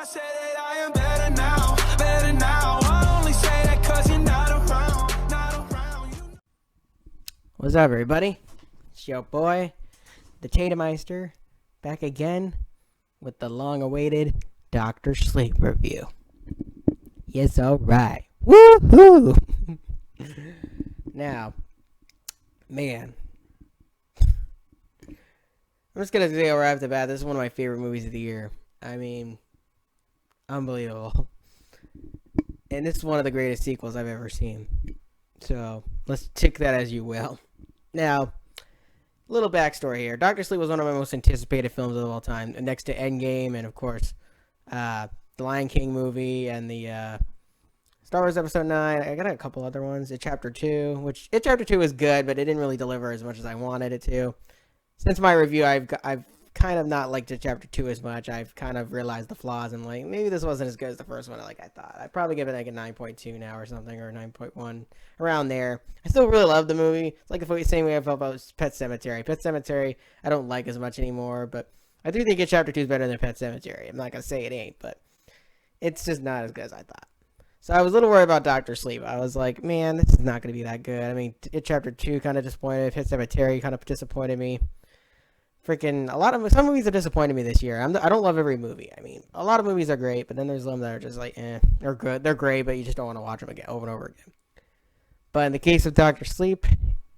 I say that I am better now, better now. I only say that 'cause you're not around, not around. What's up, everybody? It's your boy, the Tatumeister, back again with the long-awaited Dr. Sleep review. Yes, alright. Woohoo! Now, man, I'm just gonna say right off the bat, this is one of my favorite movies of the year. I mean, unbelievable. And this is one of the greatest sequels I've ever seen. So, let's take that as you will. Now, little backstory here. Dr. Sleep was one of my most anticipated films of all time, next to Endgame and, of course, the Lion King movie and the Star Wars Episode 9. I got a couple other ones. Chapter 2, which Chapter 2 was good, but it didn't really deliver as much as I wanted it to. Since my review, I've kind of not liked Chapter 2 as much. I've kind of realized the flaws and like maybe this wasn't as good as the first one like I thought. I'd probably give it like a 9.2 now or something, or 9.1, around there. I still really love the movie. It's like the same way I felt about Pet Sematary. Pet Sematary I don't like as much anymore, but I do think Chapter 2 is better than Pet Sematary. I'm not going to say it ain't, but it's just not as good as I thought. So I was a little worried about Dr. Sleep. I was like, man, this is not going to be that good. I mean, Chapter 2 kind of disappointed. Pet Sematary kind of disappointed me. Freaking some movies have disappointed me this year. I don't love every movie. I mean, a lot of movies are great, but then there's some that are just like, they're good. They're great, but you just don't want to watch them again over and over again. But in the case of Dr. Sleep,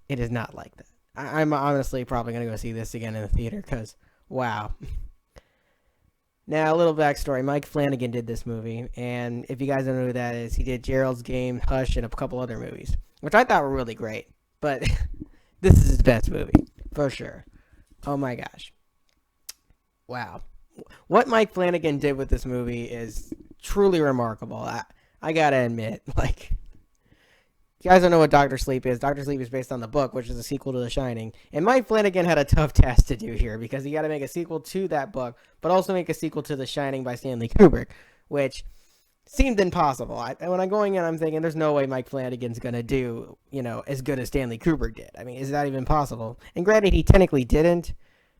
it is not like that. I'm honestly probably going to go see this again in the theater because, wow. Now, a little backstory. Mike Flanagan did this movie, and if you guys don't know who that is, he did Gerald's Game, Hush, and a couple other movies, which I thought were really great. But this is his best movie, for sure. Oh my gosh. Wow. What Mike Flanagan did with this movie is truly remarkable. I gotta admit, like, you guys don't know what Dr. Sleep is. Dr. Sleep is based on the book, which is a sequel to The Shining. And Mike Flanagan had a tough task to do here because he got to make a sequel to that book, but also make a sequel to The Shining by Stanley Kubrick, which seemed impossible. When I'm going in, I'm thinking, there's no way Mike Flanagan's going to do, as good as Stanley Kubrick did. I mean, is that even possible? And granted, he technically didn't,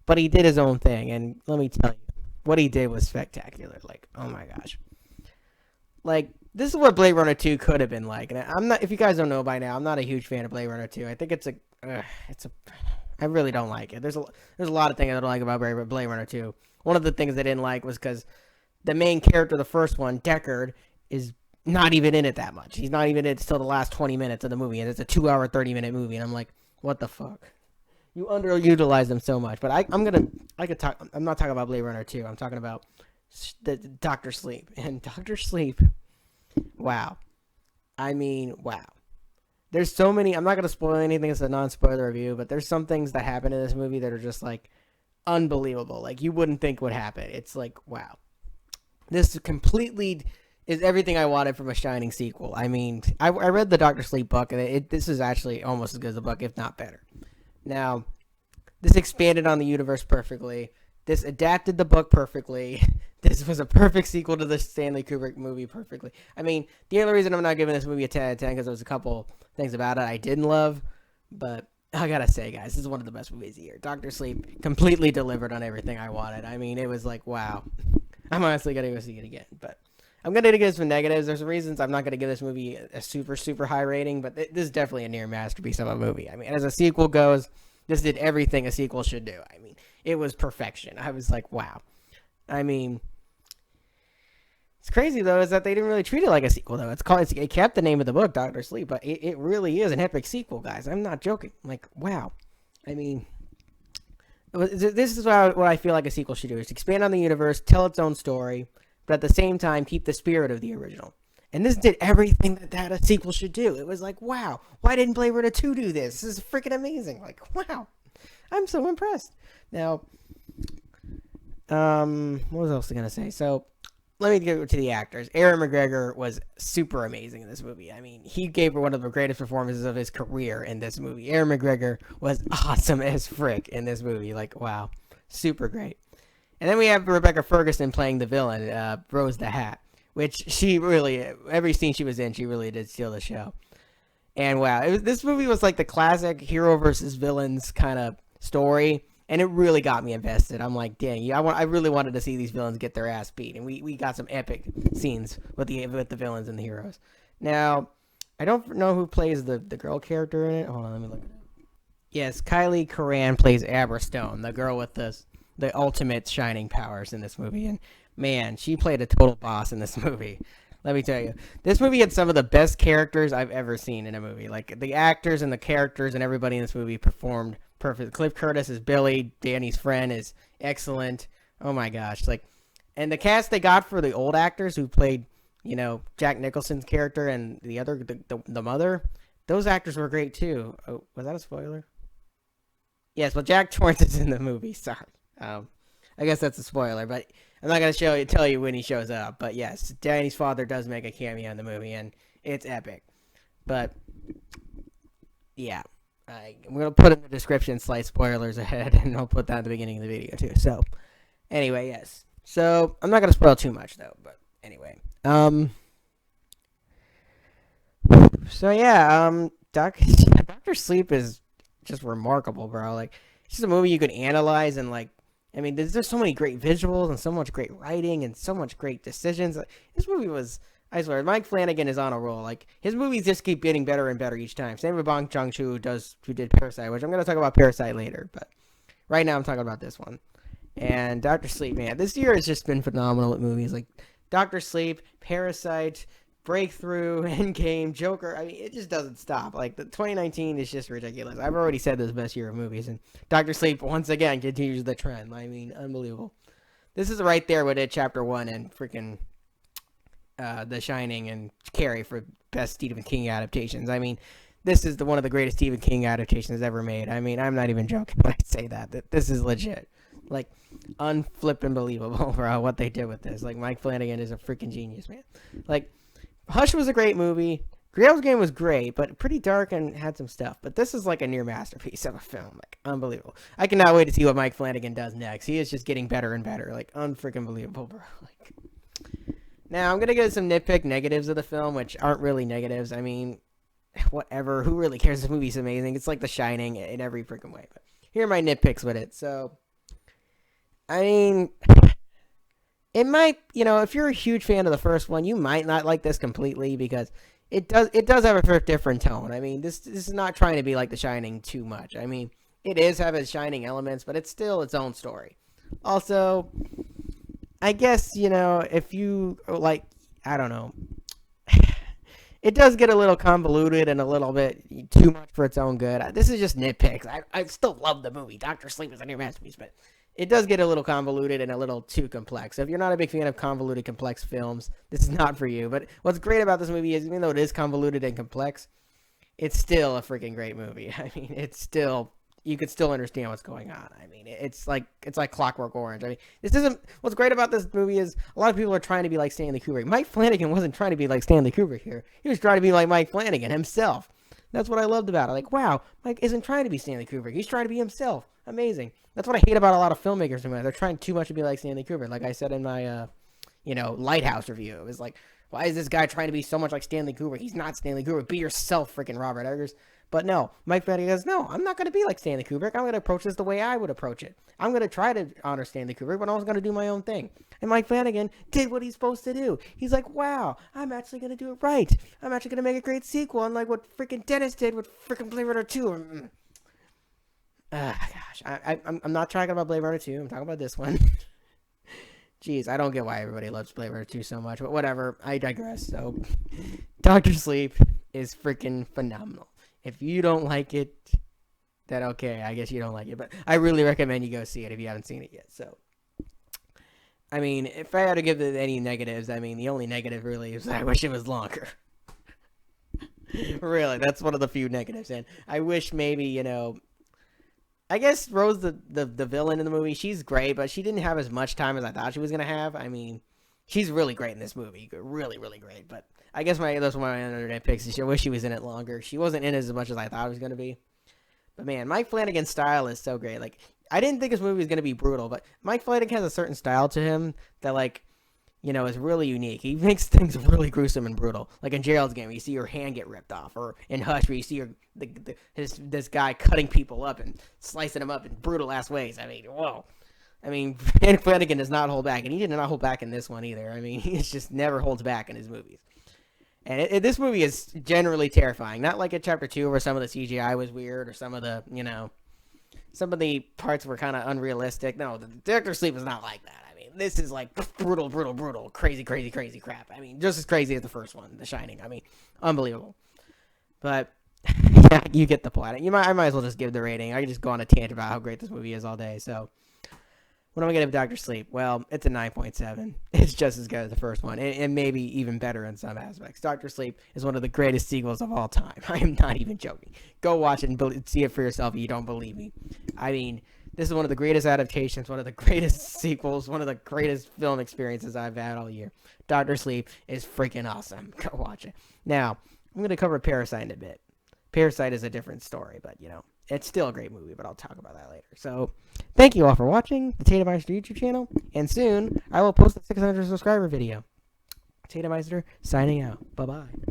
but he did his own thing. And let me tell you, what he did was spectacular. Like, oh my gosh. Like, this is what Blade Runner 2 could have been like. And I'm not, if you guys don't know by now, I'm not a huge fan of Blade Runner 2. I think I really don't like it. There's a lot of things I don't like about Blade Runner 2. One of the things I didn't like was because the main character of the first one, Deckard, is not even in it that much. He's not even in it till the last 20 minutes of the movie, and it's a 2-hour, 30-minute movie, and I'm like, what the fuck? You underutilize them so much. But I'm not talking about Blade Runner 2. I'm talking about the Dr. Sleep. And Dr. Sleep, wow. I mean, wow. There's so many, I'm not going to spoil anything, it's a non-spoiler review, but there's some things that happen in this movie that are just like unbelievable. Like you wouldn't think would happen. It's like, wow. This completely is everything I wanted from a Shining sequel. I mean, I read the Dr. Sleep book, and this is actually almost as good as the book, if not better. Now, this expanded on the universe perfectly. This adapted the book perfectly. This was a perfect sequel to the Stanley Kubrick movie perfectly. I mean, the only reason I'm not giving this movie a 10 out of 10 because there was a couple things about it I didn't love, but I gotta say, guys, this is one of the best movies of the year. Dr. Sleep completely delivered on everything I wanted. I mean, it was like, wow. I'm honestly going to go see it again, but I'm going to give some negatives. There's reasons I'm not going to give this movie a super, super high rating, but this is definitely a near masterpiece of a movie. I mean, as a sequel goes, this did everything a sequel should do. I mean, it was perfection. I was like, wow. I mean, it's crazy, though, is that they didn't really treat it like a sequel, though. It kept the name of the book, Dr. Sleep, but it really is an epic sequel, guys. I'm not joking. Like, wow. I mean, this is what I feel like a sequel should do, is expand on the universe, tell its own story, but at the same time, keep the spirit of the original. And this did everything that a sequel should do. It was like, wow, why didn't Blade Runner 2 do this? This is freaking amazing. Like, wow. I'm so impressed. Now, what was I else going to say? So, let me get to the actors. Ewan McGregor was super amazing in this movie. I mean, he gave one of the greatest performances of his career in this movie. Ewan McGregor was awesome as frick in this movie. Like, wow. Super great. And then we have Rebecca Ferguson playing the villain, Rose the Hat, which she really, every scene she was in, she really did steal the show. And wow, this movie was like the classic hero versus villains kind of story. and it really got me invested. I'm like, dang, I really wanted to see these villains get their ass beat, and we got some epic scenes with the villains and the heroes. Now, I don't know who plays the girl character in it. Hold on, let me look. Yes, Kylie Curran plays Amber Stone, the girl with the ultimate shining powers in this movie, and man, she played a total boss in this movie. Let me tell you, this movie had some of the best characters I've ever seen in a movie. Like, the actors and the characters and everybody in this movie performed perfect. Cliff Curtis is Billy. Danny's friend is excellent. Oh my gosh. Like, and the cast they got for the old actors who played, you know, Jack Nicholson's character and the other, the mother, those actors were great too. Oh, was that a spoiler? Yes, well, Jack Torrance is in the movie. Sorry. I guess that's a spoiler, but I'm not going to tell you when he shows up. But yes, Danny's father does make a cameo in the movie, and it's epic. But, yeah. I'm going to put in the description slight spoilers ahead, and I'll put that at the beginning of the video, too. So, anyway, yes. So, I'm not going to spoil too much, though. But, anyway. So, yeah. Dr. Sleep is just remarkable, bro. Like, it's just a movie you could analyze and, like, I mean, there's just so many great visuals and so much great writing and so much great decisions. This movie was, I swear, Mike Flanagan is on a roll. Like, his movies just keep getting better and better each time. Same with Bong Joon-ho, who did Parasite, which I'm going to talk about Parasite later. But right now I'm talking about this one. And Dr. Sleep, man. This year has just been phenomenal with movies. Like, Dr. Sleep, Parasite, Breakthrough, Endgame, Joker. I mean, it just doesn't stop. Like, the 2019 is just ridiculous. I've already said this is the best year of movies, and Dr. Sleep once again continues the trend. I mean, unbelievable. This is right there with it, Chapter 1 and freaking The Shining and Carrie for best Stephen King adaptations. I mean, this is one of the greatest Stephen King adaptations ever made. I mean, I'm not even joking when I say that this is legit. Like, unflippin' believable, bro, what they did with this. Like, Mike Flanagan is a freaking genius, man. Like, Hush was a great movie. Grail's Game was great, but pretty dark and had some stuff. But this is like a near masterpiece of a film. Like, unbelievable. I cannot wait to see what Mike Flanagan does next. He is just getting better and better. Like, unfreaking believable, bro. Like, now, I'm going to get some nitpick negatives of the film, which aren't really negatives. I mean, whatever. Who really cares? This movie's amazing. It's like The Shining in every freaking way. But here are my nitpicks with it. So, I mean, it might, you know, if you're a huge fan of the first one, you might not like this completely because it does have a different tone. I mean, this is not trying to be like The Shining too much. I mean, it is have its Shining elements, but it's still its own story. Also, I guess, you know, if you like, I don't know, it does get a little convoluted and a little bit too much for its own good. This is just nitpicks. I still love the movie. Dr. Sleep is a new masterpiece, but it does get a little convoluted and a little too complex. So if you're not a big fan of convoluted, complex films, this is not for you. But what's great about this movie is even though it is convoluted and complex, it's still a freaking great movie. I mean, it's still, you could still understand what's going on. I mean, it's like Clockwork Orange. I mean, this isn't, what's great about this movie is a lot of people are trying to be like Stanley Kubrick. Mike Flanagan wasn't trying to be like Stanley Kubrick here. He was trying to be like Mike Flanagan himself. That's what I loved about it. Like, wow, Mike isn't trying to be Stanley Kubrick. He's trying to be himself. Amazing. That's what I hate about a lot of filmmakers. They're trying too much to be like Stanley Kubrick. Like I said in my, Lighthouse review. It was like, why is this guy trying to be so much like Stanley Kubrick? He's not Stanley Kubrick. Be yourself, freaking Robert Eggers. But no, Mike Flanagan goes, no, I'm not going to be like Stanley Kubrick. I'm going to approach this the way I would approach it. I'm going to try to honor Stanley Kubrick, but I'm also going to do my own thing. And Mike Flanagan did what he's supposed to do. He's like, wow, I'm actually going to do it right. I'm actually going to make a great sequel, unlike what freaking Dennis did with freaking Blade Runner 2. Gosh, I'm not talking about Blade Runner 2. I'm talking about this one. Jeez, I don't get why everybody loves Blade Runner 2 so much, but whatever. I digress. So, Dr. Sleep is freaking phenomenal. If you don't like it, then okay, I guess you don't like it. But I really recommend you go see it if you haven't seen it yet. So, I mean, if I had to give it any negatives, I mean, the only negative really is I wish it was longer. Really, that's one of the few negatives. And I wish maybe, you know, I guess Rose, the villain in the movie, she's great, but she didn't have as much time as I thought she was going to have. I mean, she's really great in this movie. Really, really great. But I guess that's one of my internet picks. I wish she was in it longer. She wasn't in it as much as I thought it was going to be. But man, Mike Flanagan's style is so great. Like, I didn't think this movie was going to be brutal, but Mike Flanagan has a certain style to him that, like, is really unique. He makes things really gruesome and brutal. Like in Gerald's Game, you see your hand get ripped off, or in Hush, where you see this guy cutting people up and slicing them up in brutal ass ways. I mean, whoa. I mean, Andy Flanagan does not hold back, and he did not hold back in this one either. I mean, he just never holds back in his movies. And this movie is generally terrifying. Not like in Chapter 2 where some of the CGI was weird or some of the, some of the parts were kind of unrealistic. No, the Doctor Sleep is not like that. I mean, this is like brutal, crazy crap. I mean, just as crazy as the first one, The Shining. I mean, unbelievable. But, yeah, you get the plot. I might as well just give the rating. I can just go on a tangent about how great this movie is all day, so... What am I going to give Dr. Sleep? Well, it's a 9.7. It's just as good as the first one, and maybe even better in some aspects. Dr. Sleep is one of the greatest sequels of all time. I am not even joking. Go watch it and see it for yourself if you don't believe me. I mean, this is one of the greatest adaptations, one of the greatest sequels, one of the greatest film experiences I've had all year. Dr. Sleep is freaking awesome. Go watch it. Now, I'm going to cover Parasite in a bit. Parasite is a different story, but, it's still a great movie, but I'll talk about that later. So, thank you all for watching the Tatum Meister YouTube channel, and soon I will post the 600 subscriber video. Tatum Meister signing out. Bye-bye.